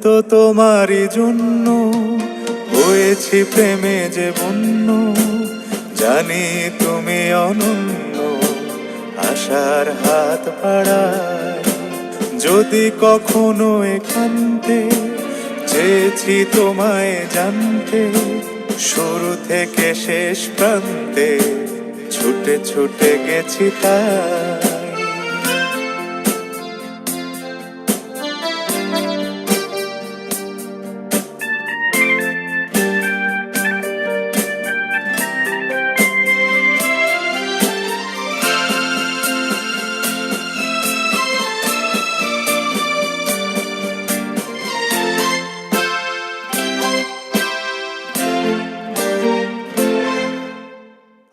হয়তো তোমারই জন্য হয়েছি প্রেমে যে বন্য, জানি তুমি অনন্য, আশার হাত বাড়াই। যদি কখনো একান্তে চেয়েছি তোমায় জানতে, শুরু থেকে শেষ প্রান্তে ছুটে ছুটে গেছি তাই।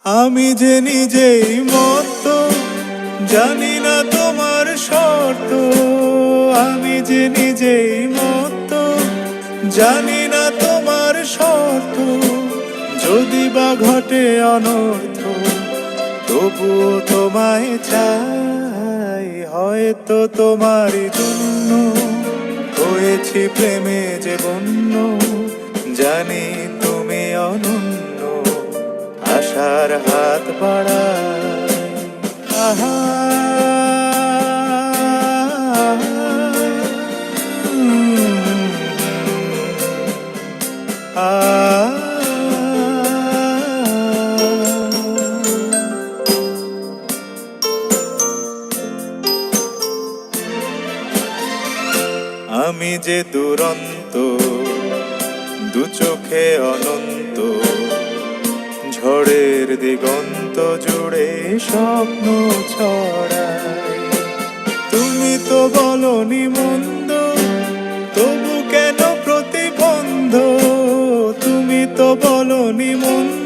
আমি যে নিজেই মত, জানি না তোমার শর্ত। আমি যে নিজেই মত, জানি না তোমার শর্ত। যদি বা ঘটে অনর্থ, তবুও তোমায় চাই। হয়তো তোমারই জন্য হয়েছি প্রেমে যে বন্য, জানি তুমি অনন্য, আশার হাত বাড়াই। আহা আমি যে দুরন্ত, দু চোখে অনন্ত, ঝড়ের দিগন্ত জুড়ে স্বপ্ন ছড়াই। তুমি তো বলনি মন্দ, তবু কেন প্রতিবন্ধ? তুমি তো বলনি মন্দ,